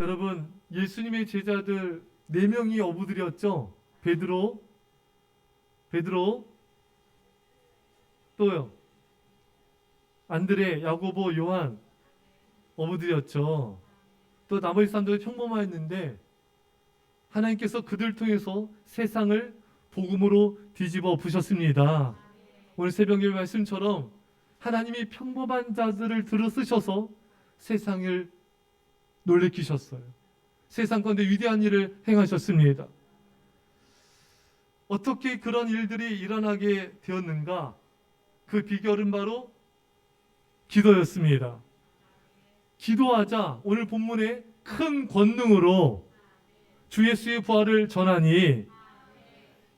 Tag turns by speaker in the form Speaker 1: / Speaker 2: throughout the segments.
Speaker 1: 여러분, 예수님의 제자들 4명이 어부들이었죠. 베드로, 또요. 안드레, 야고보, 요한 어부들이었죠. 또 나머지 사람들은 평범했는데 하나님께서 그들 통해서 세상을 복음으로 뒤집어 엎으셨습니다. 오늘 새벽의 말씀처럼 하나님이 평범한 자들을 들어 쓰셔서 세상을 놀래키셨어요. 세상 가운데 위대한 일을 행하셨습니다. 어떻게 그런 일들이 일어나게 되었는가? 그 비결은 바로 기도였습니다. 기도하자 오늘 본문의 큰 권능으로 주 예수의 부활을 전하니,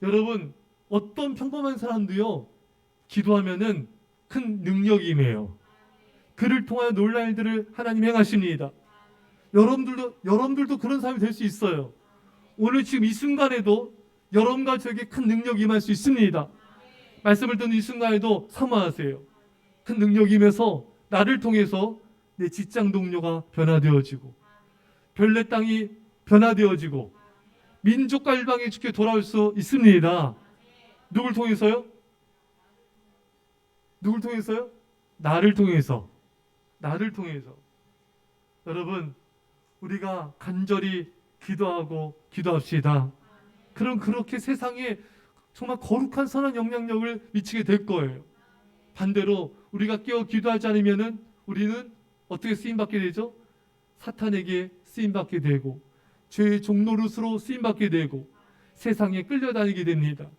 Speaker 1: 여러분, 어떤 평범한 사람도요 기도하면은 큰 능력이 임해요. 그를 통하여 놀랄 일들을 하나님 행하십니다. 여러분들도 그런 사람이 될 수 있어요. 오늘 지금 이 순간에도 여러분과 저에게 큰 능력이 임할 수 있습니다. 말씀을 듣는 이 순간에도 사모하세요. 큰 능력이 임해서 나를 통해서 내 직장 동료가 변화되어지고, 별내 땅이 변화되어지고, 민족과 일방이 주께 돌아올 수 있습니다. 누굴 통해서요? 누굴 통해서요? 나를 통해서. 나를 통해서. 여러분, 우리가 간절히 기도합시다. 그럼 그렇게 세상에 정말 거룩한 선한 영향력을 미치게 될 거예요. 반대로 우리가 깨어 기도하지 않으면은 우리는 어떻게 쓰임받게 되죠? 사탄에게 쓰임받게 되고, 죄의 종노릇으로 쓰임받게 되고, 세상에 끌려다니게 됩니다.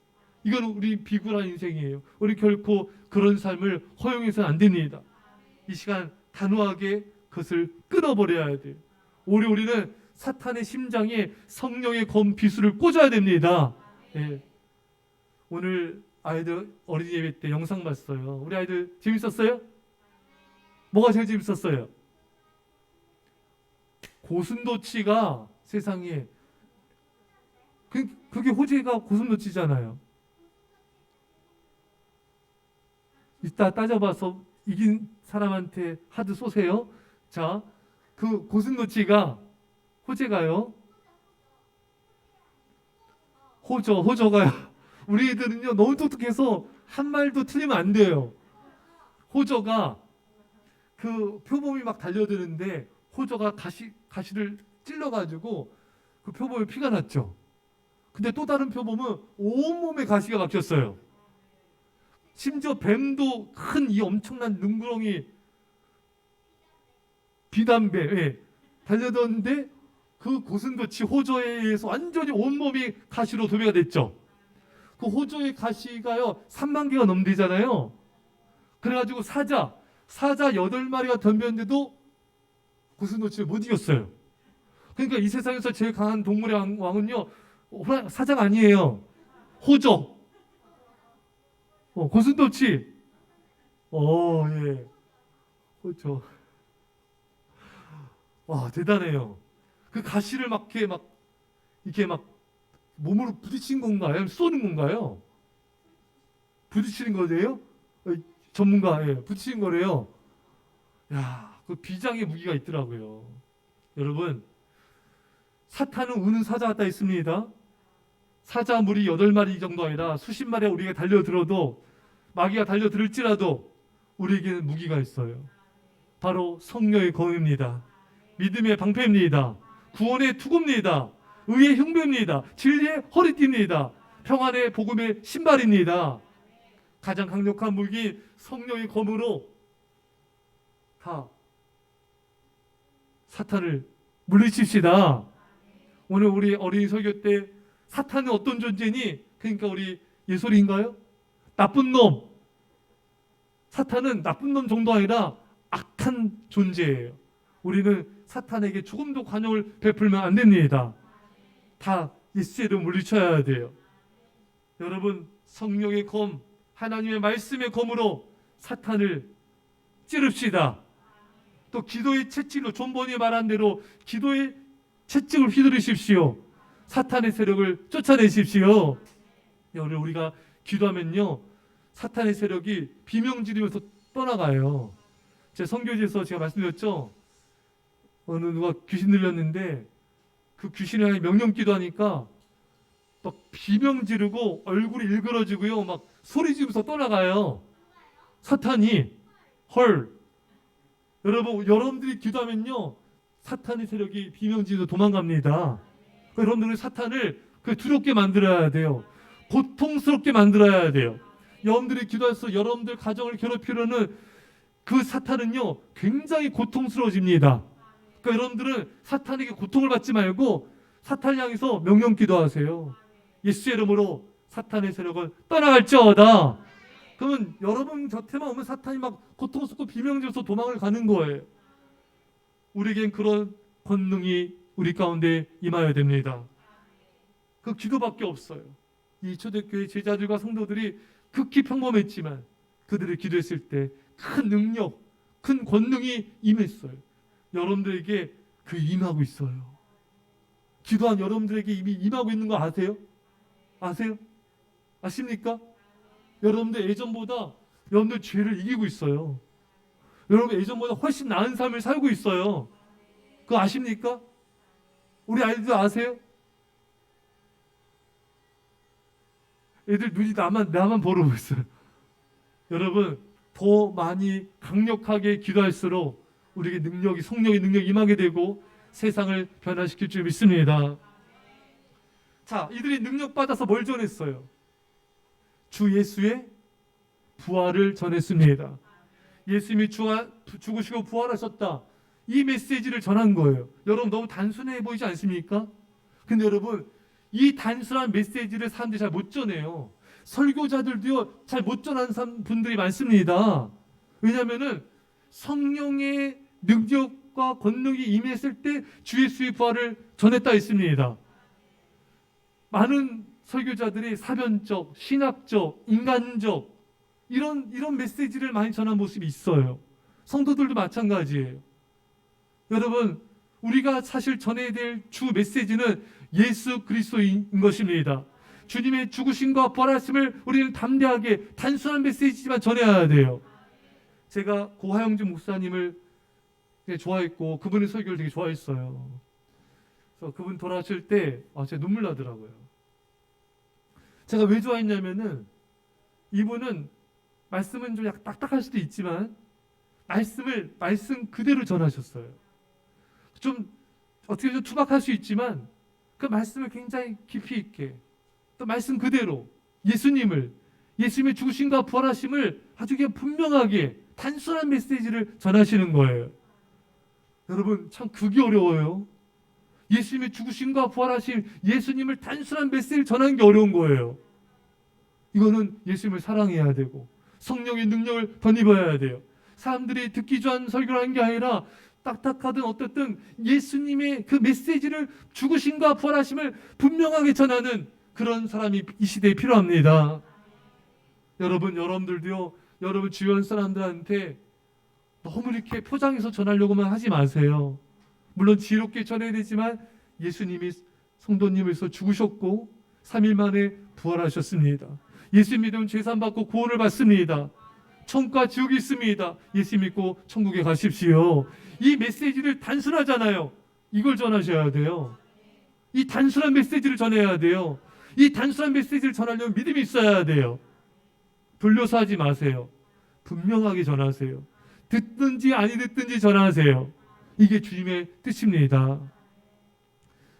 Speaker 1: 이건 우리 비굴한 인생이에요. 우리 결코 그런 삶을 허용해서는 안 됩니다. 이 시간 단호하게 그것을 끊어버려야 돼요. 우리는 사탄의 심장에 성령의 검 비수를 꽂아야 됩니다. 예. 오늘 아이들 어린이 예배 때 영상 봤어요. 우리 아이들 재밌었어요? 뭐가 제일 재밌었어요? 고슴도치가 세상에, 그게 호재가 고슴도치잖아요. 이따 따져봐서 이긴 사람한테 하드 쏘세요. 자, 그 고슴도치가 호재가요. 호저가요. 우리 애들은요 너무 똑똑해서 한 말도 틀리면 안 돼요. 호저가 그 표범이 막 달려드는데 호저가 가시를 찔러가지고 그 표범에 피가 났죠. 근데 또 다른 표범은 온몸에 가시가 박혔어요. 심지어 뱀도 큰 이 엄청난 눈구렁이 비단뱀, 예, 달려들었는데 그 고슴도치 호저에 의해서 완전히 온몸이 가시로 도배가 됐죠. 그 호저의 가시가요 3만 개가 넘되잖아요. 그래가지고 사자 8마리가 덤볐는데도 고슴도치를 못 이겼어요. 그러니까 이 세상에서 제일 강한 동물의 왕은요 사자가 아니에요. 호저, 고슴도치. 예, 호저. 와, 대단해요. 그 가시를 이렇게 막 몸으로 부딪힌 건가요? 아니면 쏘는 건가요? 부딪히는 거예요? 전문가, 예, 부딪히는 거래요. 야, 그 비장의 무기가 있더라고요. 여러분, 사탄은 우는 사자 같다 했습니다. 사자 무리 8마리 정도 아니라 수십 마리가 우리에게 달려들어도, 마귀가 달려들을지라도 우리에게는 무기가 있어요. 바로 성령의 검입니다. 믿음의 방패입니다. 구원의 투구입니다. 의의 흉배입니다. 진리의 허리띠입니다. 평안의 복음의 신발입니다. 가장 강력한 무기 성령의 검으로 다 사탄을 물리칩시다. 오늘 우리 어린이 설교 때 사탄은 어떤 존재니? 그러니까 우리 예솔이인가요? 나쁜 놈. 사탄은 나쁜 놈 정도 아니라 악한 존재예요. 우리는 사탄에게 조금도 관용을 베풀면 안 됩니다. 다 예수의 이름 물리쳐야 돼요. 여러분, 성령의 검, 하나님의 말씀의 검으로 사탄을 찌릅시다. 또 기도의 채찍으로, 존 버니 말한 대로 기도의 채찍을 휘두르십시오. 사탄의 세력을 쫓아내십시오. 오늘 우리가 기도하면요 사탄의 세력이 비명 지르면서 떠나가요. 제 선교지에서 제가 말씀드렸죠. 어느 누가 귀신 들렸는데 그 귀신을 향해 명령 기도하니까 막 비명 지르고 얼굴이 일그러지고요. 막 소리 지르면서 떠나가요. 사탄이. 헐. 여러분들이 기도하면요. 사탄의 세력이 비명 지르면서 도망갑니다. 여러분들은 사탄을 두렵게 만들어야 돼요. 고통스럽게 만들어야 돼요. 여러분들이 기도해서 여러분들 가정을 괴롭히려는 그 사탄은요. 굉장히 고통스러워집니다. 그러니까 여러분들은 사탄에게 고통을 받지 말고 사탄을 향해서 명령 기도하세요. 예수의 이름으로 사탄의 세력은 떠나갈지어다. 그러면 여러분 곁에만 오면 사탄이 막 고통스럽고 비명지어서 도망을 가는 거예요. 우리에겐 그런 권능이 우리 가운데 임하여야 됩니다. 그 기도밖에 없어요. 이 초대교회 제자들과 성도들이 극히 평범했지만 그들이 기도했을 때 큰 능력, 큰 권능이 임했어요. 여러분들에게 그 임하고 있어요. 기도한 여러분들에게 이미 임하고 있는 거 아세요? 아세요? 아십니까? 여러분들 예전보다 여러분들 죄를 이기고 있어요. 여러분 예전보다 훨씬 나은 삶을 살고 있어요. 그거 아십니까? 우리 아이들 아세요? 애들 눈이 나만 보러 있어요. 여러분 더 많이 강력하게 기도할수록 우리에게 성령의 능력이 임하게 되고 세상을 변화시킬 줄 믿습니다. 자, 이들이 능력 받아서 뭘 전했어요? 주 예수의 부활을 전했습니다. 예수님이 죽으시고 부활하셨다. 이 메시지를 전한 거예요. 여러분 너무 단순해 보이지 않습니까? 근데 여러분 이 단순한 메시지를 사람들이 잘 못 전해요. 설교자들도요 잘 못 전하는 분들이 많습니다. 왜냐하면은 성령의 능력과 권능이 임했을 때 주 예수의 부활을 전했다 했습니다. 많은 설교자들이 사변적, 신학적, 인간적 이런 메시지를 많이 전한 모습이 있어요. 성도들도 마찬가지예요. 여러분 우리가 사실 전해야 될 주 메시지는 예수 그리스도인 것입니다. 주님의 죽으심과 부활하심을 우리는 담대하게 단순한 메시지지만 전해야 돼요. 제가 고하영준 목사님을 좋아했고 그분의 설교를 되게 좋아했어요. 그래서 그분 돌아가실 때 제가 눈물 나더라고요. 제가 왜 좋아했냐면은 이분은 말씀은 좀 약간 딱딱할 수도 있지만 말씀 그대로 전하셨어요. 좀 어떻게 좀 투박할 수 있지만 그 말씀을 굉장히 깊이 있게 또 말씀 그대로 예수님의 죽으심과 부활하심을 아주 그냥 분명하게 단순한 메시지를 전하시는 거예요. 여러분 참 그게 어려워요. 예수님의 죽으심과 부활하심, 예수님을 단순한 메시지를 전하는 게 어려운 거예요. 이거는 예수님을 사랑해야 되고 성령의 능력을 덧입어야 돼요. 사람들이 듣기 좋아하는 설교를 하는 게 아니라 딱딱하든 어떻든 예수님의 그 메시지를 죽으심과 부활하심을 분명하게 전하는 그런 사람이 이 시대에 필요합니다. 여러분들도요. 여러분 주변 사람들한테 너무 이렇게 포장해서 전하려고만 하지 마세요. 물론 지혜롭게 전해야 되지만 예수님이 성도님에서 죽으셨고 3일 만에 부활하셨습니다. 예수 믿으면 죄산 받고 구원을 받습니다. 천국과 지옥이 있습니다. 예수 믿고 천국에 가십시오. 이 메시지를 단순하잖아요. 이걸 전하셔야 돼요. 이 단순한 메시지를 전해야 돼요. 이 단순한 메시지를 전하려면 믿음이 있어야 돼요. 돌려서 하지 마세요. 분명하게 전하세요. 듣든지 아니 듣든지 전하세요. 이게 주님의 뜻입니다.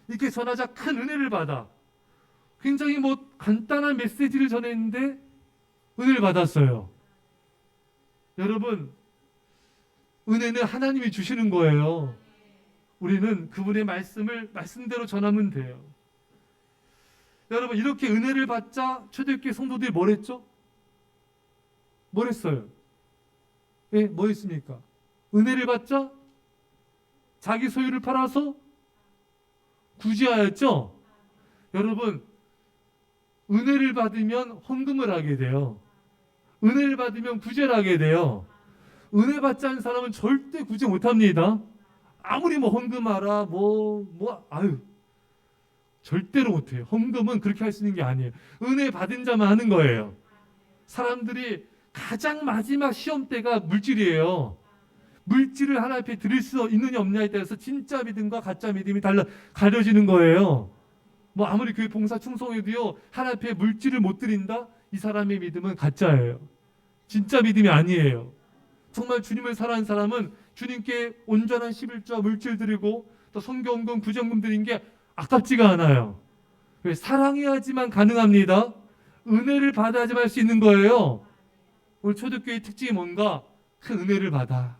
Speaker 1: 이렇게 전하자 큰 은혜를 받아. 굉장히 간단한 메시지를 전했는데 은혜를 받았어요. 여러분, 은혜는 하나님이 주시는 거예요. 우리는 그분의 말씀대로 전하면 돼요. 여러분, 이렇게 은혜를 받자 초대교회 성도들이 뭘 했죠? 뭘 했어요? 예, 뭐 했습니까? 은혜를 받자 자기 소유를 팔아서 구제하였죠? 여러분, 은혜를 받으면 헌금을 하게 돼요. 은혜를 받으면 구제를 하게 돼요. 은혜 받지 않은 사람은 절대 구제 못합니다. 아무리 헌금하라 절대로 못해요. 헌금은 그렇게 할 수 있는 게 아니에요. 은혜 받은 자만 하는 거예요. 사람들이 가장 마지막 시험 때가 물질이에요. 물질을 하나님 앞에 드릴 수 있느냐 없느냐에 따라서 진짜 믿음과 가짜 믿음이 가려지는 거예요. 뭐 아무리 교회 봉사 충성해도요, 하나님 앞에 물질을 못 드린다? 이 사람의 믿음은 가짜예요. 진짜 믿음이 아니에요. 정말 주님을 사랑하는 사람은 주님께 온전한 11조와 물질 드리고 또 성경금, 구정금 드린 게 아깝지가 않아요. 왜? 사랑해야지만 가능합니다. 은혜를 받아야지만 할 수 있는 거예요. 오늘 초대교회의 특징이 뭔가? 큰 은혜를 받아.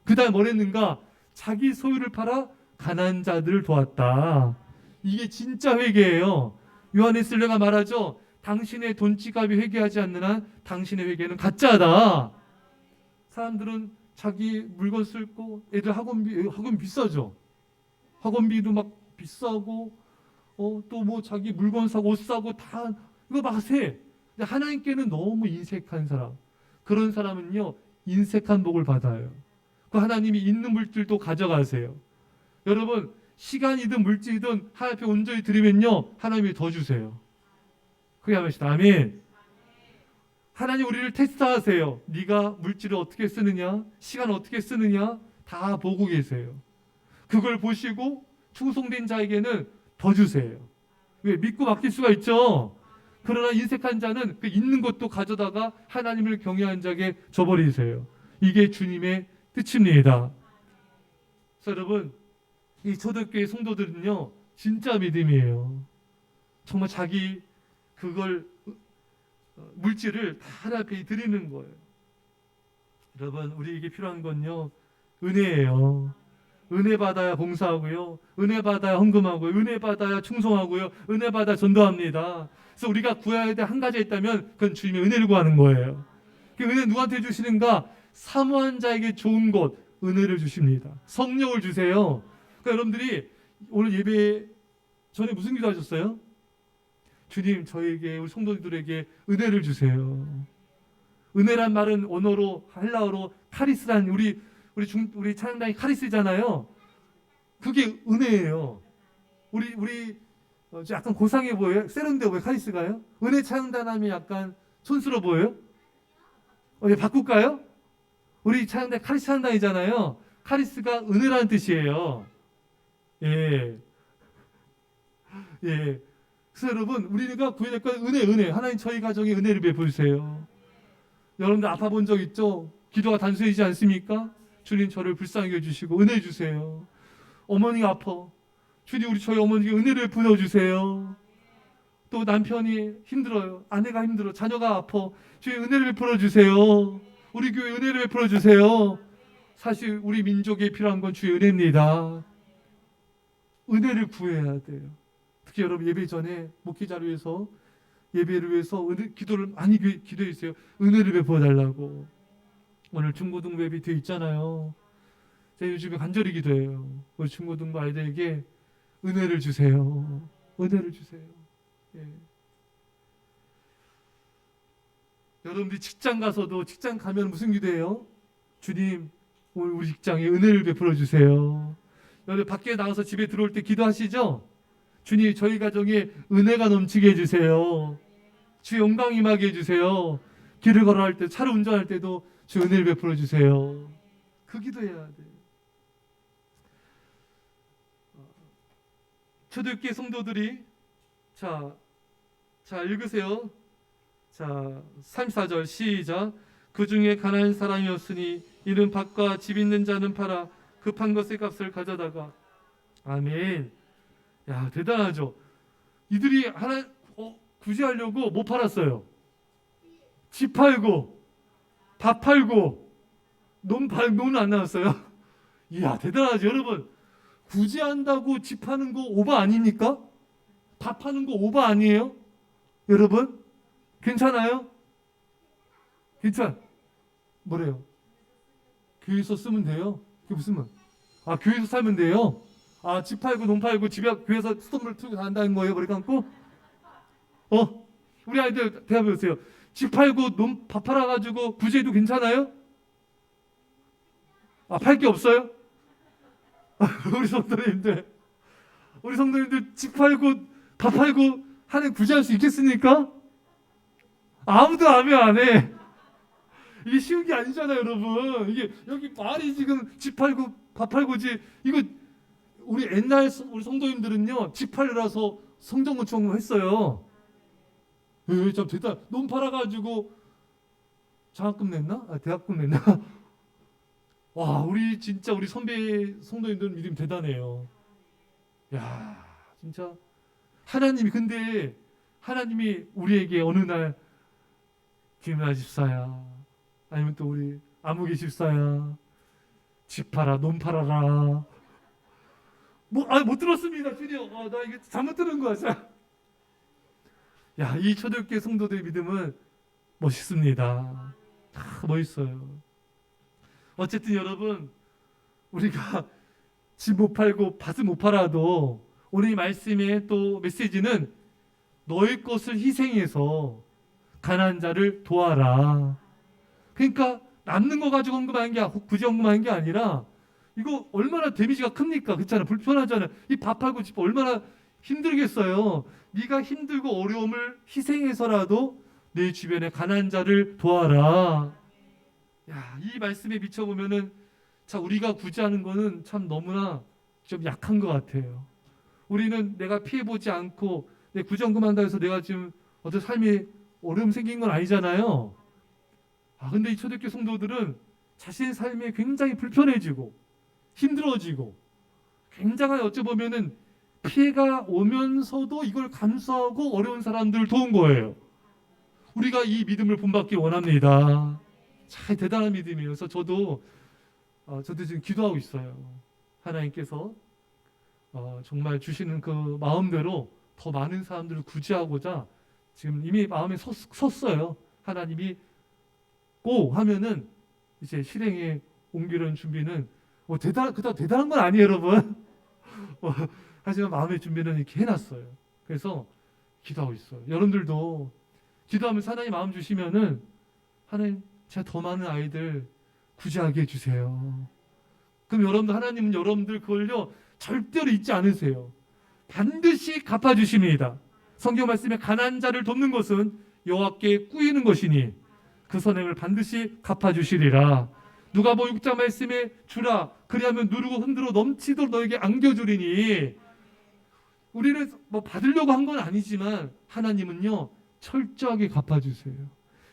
Speaker 1: 그 다음 뭘 했는가? 자기 소유를 팔아 가난한 자들을 도왔다. 이게 진짜 회개예요. 요한의 슬레가 말하죠. 당신의 돈 지갑이 회개하지 않는 한 당신의 회개는 가짜다. 사람들은 자기 물건 쓸고 애들 학원 비싸죠. 학원비도 막 비싸고 또 뭐 자기 물건 사고 옷 사고 다 이거 막 해. 근데 하나님께는 너무 인색한 사람. 그런 사람은요 인색한 복을 받아요. 그 하나님이 있는 물질도 가져가세요. 여러분 시간이든 물질이든 하나님 앞에 온전히 드리면요 하나님이 더 주세요. 그게 하십시다. 아멘. 하나님 우리를 테스트하세요. 네가 물질을 어떻게 쓰느냐, 시간을 어떻게 쓰느냐 다 보고 계세요. 그걸 보시고 충성된 자에게는 더 주세요. 왜? 믿고 맡길 수가 있죠. 그러나 인색한 자는 그 있는 것도 가져다가 하나님을 경외한 자에게 줘버리세요. 이게 주님의 뜻입니다. 그래서 여러분 이 초대교회 성도들은요 진짜 믿음이에요. 정말 자기 그걸 물질을 다 하나님 앞에 드리는 거예요. 여러분 우리에게 필요한 건요 은혜예요. 은혜 받아야 봉사하고요, 은혜 받아야 헌금하고요, 은혜 받아야 충성하고요, 은혜 받아 전도합니다. 그래서 우리가 구해야 될 한 가지 있다면 그건 주님의 은혜를 구하는 거예요. 그 은혜 누구한테 주시는가? 사모한 자에게 좋은 것 은혜를 주십니다. 성령을 주세요. 그러니까 여러분들이 오늘 예배 전에 무슨 기도하셨어요? 주님 저에게 우리 성도들에게 은혜를 주세요. 은혜란 말은 언어로 헬라어로 카리스란 우리 찬양단이 카리스잖아요. 그게 은혜예요. 우리 약간 고상해 보여요. 세련돼 보여요. 카리스가요? 은혜 찬양단 하면 약간 촌스러워 보여요? 바꿀까요? 우리 찬양단 카리스 찬양단이잖아요. 카리스가 은혜라는 뜻이에요. 예. 그래서 여러분 우리가 구해야 될 건 은혜. 하나님 저희 가정에 은혜를 베푸세요. 여러분들 아파 본 적 있죠? 기도가 단순이지 않습니까? 주님 저를 불쌍히 해주시고 은혜 주세요. 어머니가 아파. 주님 저희 어머니에게 은혜를 부어주세요. 또 남편이 힘들어요. 아내가 힘들어. 자녀가 아파. 주님 은혜를 베풀어 주세요. 우리 교회 은혜를 베풀어 주세요. 사실 우리 민족에 필요한 건 주의 은혜입니다. 은혜를 구해야 돼요. 특히 여러분 예배 전에 목회자를 위해서 예배를 위해서 기도를 많이 기도해 주세요. 은혜를 베풀어 달라고. 오늘 중고등부 예배 뒤에 있잖아요. 제가 요즘에 간절히 기도해요. 우리 중고등부 아이들에게 은혜를 주세요. 은혜를 주세요. 예. 여러분들이 직장 가서도 직장 가면 무슨 기도해요? 주님 오늘 우리 직장에 은혜를 베풀어 주세요. 여러분 밖에 나가서 집에 들어올 때 기도하시죠? 주님 저희 가정에 은혜가 넘치게 해주세요. 주 영광 임하게 해주세요. 길을 걸어갈 때 차를 운전할 때도 주 은혜를 베풀어 주세요. 그 기도해야 돼요. 초대교회 성도들이 자 읽으세요. 자 34절 시작. 그 중에 가난한 사람이었으니 이는 밭과 집 있는 자는 팔아 급한 것의 값을 가져다가. 아멘. 야 대단하죠. 이들이 굳이 하려고 못 팔았어요. 집 팔고 밥 팔고 논은 안 나왔어요. 이야 대단하죠. 여러분 굳이 한다고 집 파는 거 오바 아닙니까? 밥 파는 거 오바 아니에요? 여러분 괜찮아요? 뭐래요? 교회에서 쓰면 돼요. 그게 무슨 말? 교회에서 살면 돼요. 집 팔고 논 팔고 집에 교회에서 수돗물 틀고 다닌다는 거예요. 머리 감고? 우리 아이들 대답해 보세요. 집 팔고 논 밥 팔아가지고 굳이 해도 괜찮아요? 팔 게 없어요? 우리 성도님들 집 팔고 밥 팔고 하는 굳이 할 수 있겠습니까? 아무도 아멘 안 해. 이게 쉬운 게 아니잖아요, 여러분. 이게 여기 말이 지금 집 팔고 밥 팔고지. 이거 우리 옛날 우리 성도님들은요 집 팔려서 성전 건축 했어요. 참 대단. 논 팔아가지고 장학금 냈나? 대학금 냈나? 와, 우리 진짜 우리 선배 성도님들 믿음 대단해요. 야, 진짜 하나님이 근데 하나님이 우리에게 어느 날 김연아 집사야, 아니면 또 우리 아무개 집사야, 집 팔아, 논 팔아라. 못 들었습니다, 주님. 나 이게 잘못 들은 거야, 자. 야, 이 초대교회 성도들의 믿음은 멋있습니다. 멋있어요. 어쨌든 여러분, 우리가 집 못 팔고 밭을 못 팔아도 오늘 이 말씀의 또 메시지는 너희 것을 희생해서 가난한 자를 도와라. 그러니까 남는 거 가지고 헌금하는 게 굳이 헌금하는 게 아니라 이거 얼마나 데미지가 큽니까? 그렇잖아요. 불편하잖아요. 이 밥 팔고 집 얼마나 힘들겠어요. 네가 힘들고 어려움을 희생해서라도 내 주변에 가난한 자를 도와라. 야, 이 말씀에 비춰보면은 참 우리가 굳이 하는 거는 참 너무나 좀 약한 것 같아요. 우리는 내가 피해보지 않고 내 구정금한다 해서 내가 지금 어떤 삶에 어려움 생긴 건 아니잖아요. 근데 이 초대교회 성도들은 자신의 삶에 굉장히 불편해지고 힘들어지고 굉장히 어찌 보면은 피해가 오면서도 이걸 감수하고 어려운 사람들을 도운 거예요. 우리가 이 믿음을 본받기 원합니다. 참 대단한 믿음이에요. 그래서 저도 지금 기도하고 있어요. 하나님께서 정말 주시는 그 마음대로 더 많은 사람들을 구제하고자 지금 이미 마음에 섰어요. 하나님이 고 하면은 이제 실행에 옮기려는 준비는 그닥 대단한 건 아니에요, 여러분. 하지만 마음의 준비는 이렇게 해놨어요. 그래서 기도하고 있어요. 여러분들도 기도하면서 하나님 마음 주시면은 하나님 제가 더 많은 아이들 구제하게 해주세요. 그럼 하나님은 여러분들 그걸요 절대로 잊지 않으세요. 반드시 갚아주십니다. 성경 말씀에 가난한 자를 돕는 것은 여호와께 꾸이는 것이니 그 선행을 반드시 갚아주시리라. 누가복음 6장 말씀에 주라 그리하면 누르고 흔들어 넘치도록 너에게 안겨주리니. 우리는 받으려고 한 건 아니지만 하나님은요 철저하게 갚아주세요.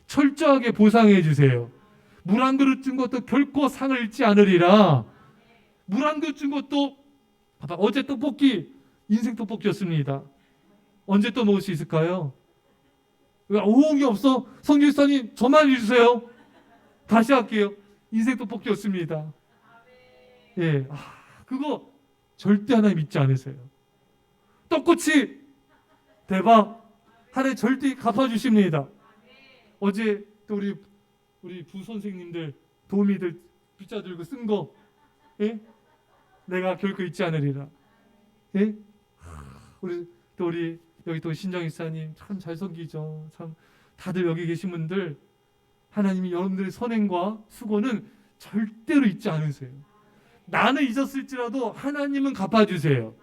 Speaker 1: 철저하게 보상해 주세요. 물 한 그릇 준 것도 결코 상을 잃지 않으리라. 물 한 그릇 준 것도 어제 떡볶이 인생 떡볶이였습니다. 언제 또 먹을 수 있을까요? 왜 오은이 없어? 성길사님 저만 해주세요. 다시 할게요. 인생 떡볶이였습니다. 예, 그거 절대 하나님 믿지 않으세요. 떡꼬치 대박. 하나님 절대 갚아주십니다. 어제 또 우리 부 선생님들 도우미들 빗자 들고 쓴 거, 예? 내가 결코 잊지 않으리라. 예? 우리 여기 또 신정 이사님 참 잘 섬기죠. 참 다들 여기 계신 분들 하나님이 여러분들의 선행과 수고는 절대로 잊지 않으세요. 나는 잊었을지라도 하나님은 갚아주세요.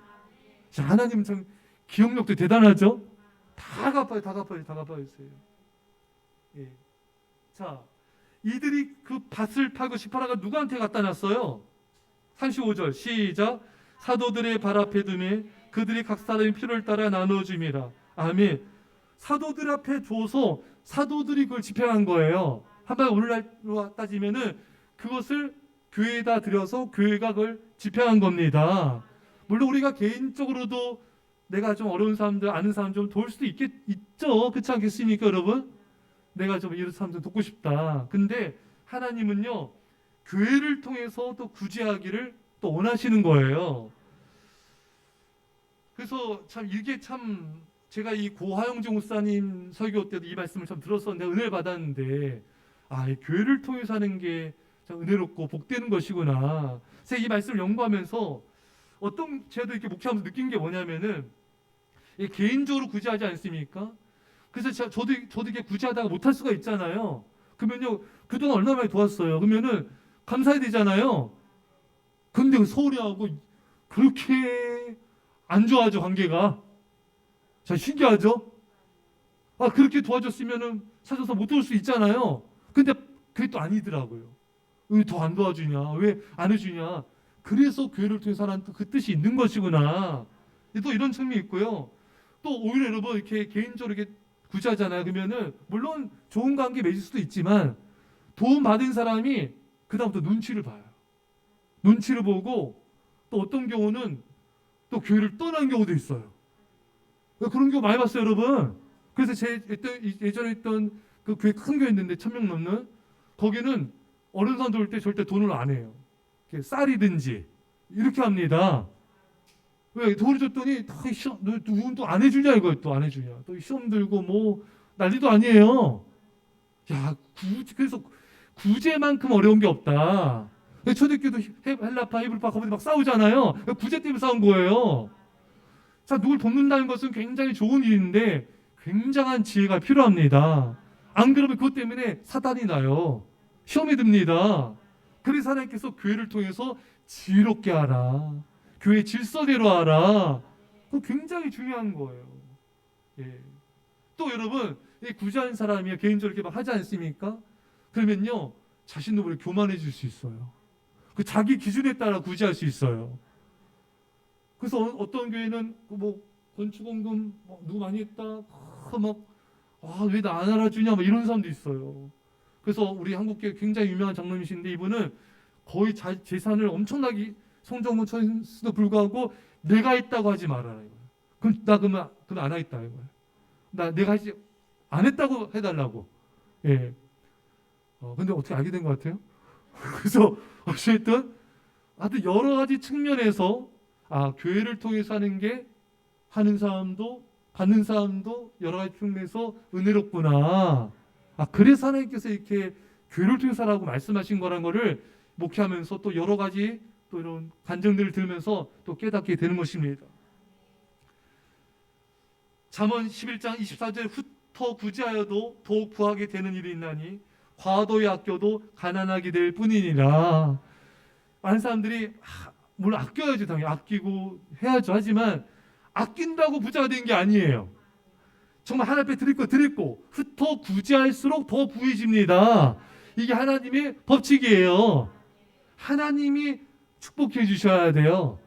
Speaker 1: 자, 하나님 참 기억력도 대단하죠. 다 갚아주세요. 예. 자, 이들이 그 밭을 팔고 시파라가 누구한테 갖다 놨어요? 35절 시작. 사도들의 발 앞에 두매 그들이 각 사람의 필요를 따라 나눠줌이라. 아멘. 사도들 앞에 줘서 사도들이 그걸 집행한 거예요. 한번 오늘날로 따지면은 그것을 교회에다 드려서 교회가 그걸 집행한 겁니다. 물론 우리가 개인적으로도 내가 좀 어려운 사람들 아는 사람 좀 도울 수도 있죠. 그렇지 않겠습니까, 여러분? 내가 좀 이런 사람들 돕고 싶다. 근데 하나님은요 교회를 통해서 또 구제하기를 또 원하시는 거예요. 그래서 참 이게 참 제가 이 고하영중 목사님 설교 때도 이 말씀을 참 들었었는데 은혜를 받았는데 이 교회를 통해서 하는 게 참 은혜롭고 복되는 것이구나. 그래서 이 말씀을 연구하면서 저도 이렇게 목회하면서 느낀 게 뭐냐면은 개인적으로 구제하지 않습니까? 그래서 저도 이렇게 구제하다가 못할 수가 있잖아요. 그러면요 그동안 얼마나 많이 도왔어요. 그러면은 감사해야 되잖아요. 근데 서울이하고 그렇게 안 좋아하죠, 관계가. 자, 신기하죠? 그렇게 도와줬으면은 찾아서 못 도울 수 있잖아요. 근데 그게 또 아니더라고요. 왜 더 안 도와주냐? 왜 안 해주냐? 그래서 교회를 통해서 하는 그 뜻이 있는 것이구나. 또 이런 측면이 있고요. 또 오히려 여러분 이렇게 개인적으로 이렇게 구제하잖아요. 그러면은 물론 좋은 관계 맺을 수도 있지만 도움 받은 사람이 그다음부터 눈치를 봐요. 눈치를 보고 또 어떤 경우는 또 교회를 떠난 경우도 있어요. 그런 경우 많이 봤어요, 여러분. 그래서 제 예전에 있던 그 교회 큰 교회 있는데 1000명 넘는 거기는 어른 사람들 올 때 절대 돈을 안 해요. 쌀이든지 이렇게 합니다. 왜 돈을 줬더니 누군 또 안 해주냐 이거 또 안 해주냐 또 시험 들고 뭐 난리도 아니에요. 야 그래서 구제만큼 어려운 게 없다. 초대교도 헬라파 히브리파 거기서 막 싸우잖아요. 구제 때문에 싸운 거예요. 자 누굴 돕는다는 것은 굉장히 좋은 일인데 굉장한 지혜가 필요합니다. 안 그러면 그것 때문에 사단이 나요. 시험이 듭니다. 그래서 하나님께서 교회를 통해서 지혜롭게 하라. 교회 질서대로 하라. 그거 굉장히 중요한 거예요. 예. 또 여러분 구제하는 사람이 개인적으로 이렇게 막 하지 않습니까? 그러면요 자신도 모르게 교만해질 수 있어요. 그 자기 기준에 따라 구제할 수 있어요. 그래서 어떤 교회는 뭐 건축원금 누구 많이 했다 왜 나 안 알아주냐 막 이런 사람도 있어요. 그래서 우리 한국교회 굉장히 유명한 장로님이신데 이분은 거의 재산을 엄청나게 성정문 쳐서도 불구하고 내가 했다고 하지 말아라 이거예요. 그럼 나 그러면 안 하겠다 이거예요. 내가 하지 안 했다고 해달라고. 예. 근데 어떻게 알게 된 것 같아요? 그래서 어쨌든 하여튼 여러 가지 측면에서 교회를 통해서 하는 사람도 받는 사람도 여러 가지 측면에서 은혜롭구나. 그래서 하나님께서 이렇게 교회를 통해서 하라고 말씀하신 거라는 거를 목회하면서 또 여러 가지 또 이런 간증들을 들으면서 또 깨닫게 되는 것입니다. 잠언 11장 24절 흩어 구제하여도 더욱 부하게 되는 일이 있나니 과도히 아껴도 가난하게 될 뿐이니라. 많은 사람들이 물론 아껴야죠. 당연히 아끼고 해야죠. 하지만 아낀다고 부자가 된 게 아니에요. 정말 하나님 앞에 드릴 거 흩어 구제할수록 더 부해집니다. 이게 하나님의 법칙이에요. 하나님이 축복해 주셔야 돼요.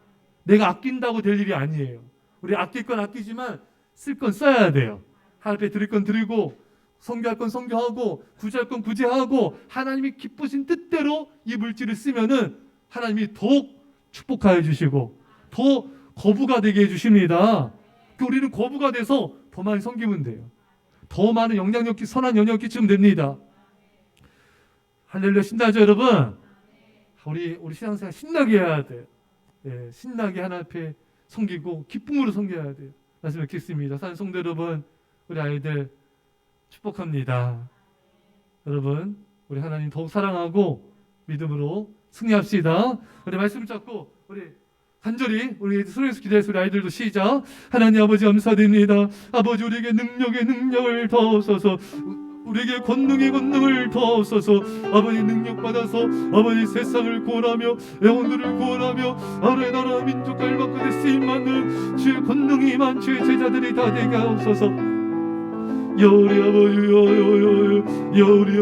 Speaker 1: 내가 아낀다고 될 일이 아니에요. 우리 아낄 건 아끼지만 쓸 건 써야 돼요. 하나님 앞에 드릴 건 드리고 선교할 건 선교하고 구제할 건 구제하고 하나님이 기쁘신 뜻대로 이 물질을 쓰면은 하나님이 더욱 축복하여 주시고 더 거부가 되게 해주십니다. 우리는 거부가 돼서 더 많이 섬기면 돼요. 더 많은 영향력, 선한 영향력 끼치면 됩니다. 할렐루야 신나죠 여러분? 우리 신앙생활 신나게 해야 돼요. 예, 신나게 하나님 앞에 섬기고 기쁨으로 섬겨야 돼요. 말씀 뵙겠습니다. 사는 성도 여러분, 우리 아이들 축복합니다. 여러분, 우리 하나님 더욱 사랑하고 믿음으로 승리합시다. 우리 말씀 잡고 우리 간절히 우리 소리에서 기도해서 우리 아이들도 시작. 하나님 아버지 감사드립니다. 아버지 우리에게 능력을 더하소서. 우리에게 권능을 더하소서. 아버지 능력받아서 아버지 세상을 구원하며 영혼들을 구원하며 하나의 나라 민족과 일반권에 쓰임받는 주의 권능이 만 주의 제자들이 다 되게 하옵소서. 여우리 아버지 여우리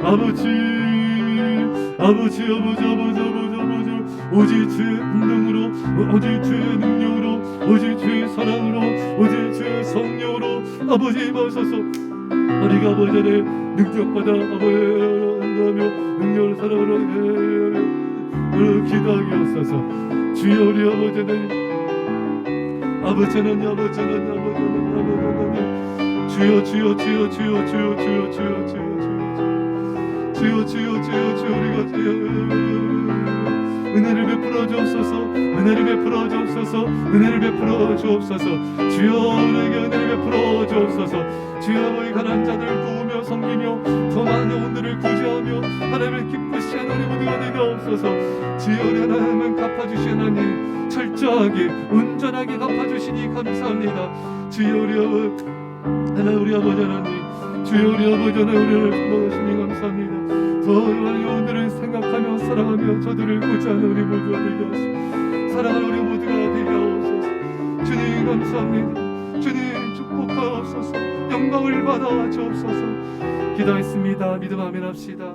Speaker 1: 아버지 주여 아버지 오직 주의 권능으로 오직 주의 능력으로 오직 주의 사랑으로 오직 주의 성령으로 아버지 임하소서. 우리가 아버지 안에 능력받아 아버지 안다하며 능력을 사랑으로 기도하게 하소서. 주여 우리 아버지 하나님 주여 우리가 은혜를 베풀어 주옵소서. 주여 우리에게 은혜를 베풀어 주옵소서. 주여 아버지 가난한 자들을 도우며 섬기며 더 많은 영혼들을 구제하며 하나님을 기쁘시게 하는 우리 모두가 되게 하옵소서. 주여 우리 하나님은 갚아주신 하나님 철저하게 온전하게 갚아주시니 감사합니다. 주여 우리 아버지 하나님 주여 우리 아버지 하나님 우리를 도와주시니 감사합니다. 더 많은 영혼들을 생각하며 사랑하며 저들을 구제하는 우리 모두가 되게 하시고 사랑하는 우리 모두가 되게 하옵소서. 주님 감사합니다. 주님 축복하옵소서. 영광을 받아 주옵소서. 기도했습니다. 믿음 아멘 합시다.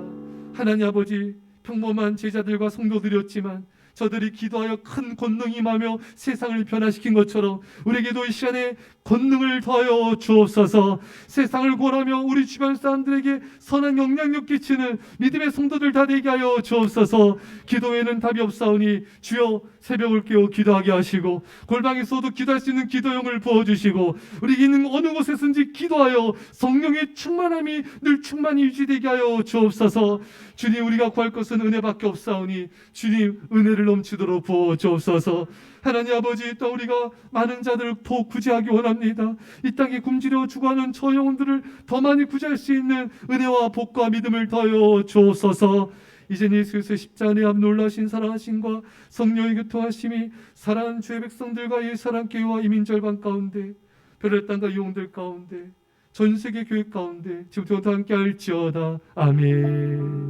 Speaker 1: 하나님 아버지, 평범한 제자들과 성도들이었지만 저들이 기도하여 큰 권능이 임하며 세상을 변화시킨 것처럼 우리에게도 이 시간에 권능을 더하여 주옵소서. 세상을 구원하며 우리 주변 사람들에게 선한 영향력 끼치는 믿음의 성도들 다 되게 하여 주옵소서. 기도에는 답이 없사오니 주여 새벽을 깨워 기도하게 하시고 골방에서도 기도할 수 있는 기도용을 부어주시고 우리 있는 어느 곳에서든지 기도하여 성령의 충만함이 늘 충만히 유지되게 하여 주옵소서. 주님, 우리가 구할 것은 은혜밖에 없사오니 주님 은혜를 넘치도록 부어 주옵소서. 하나님 아버지, 또 우리가 많은 자들을 구제하기 원합니다. 이 땅에 굶주려 죽어가는 저 영혼들을 더 많이 구제할 수 있는 은혜와 복과 믿음을 더하여 주옵소서. 이제 예수의 십자가의 앞 놀라신 사랑하심과 성령의 교통하심이 사랑하는 주의 백성들과 예사랑 교회와 이민절반 가운데 별의 땅과 영혼들 가운데 전 세계 교회 가운데 지금부터 함께 할지어다. 아멘.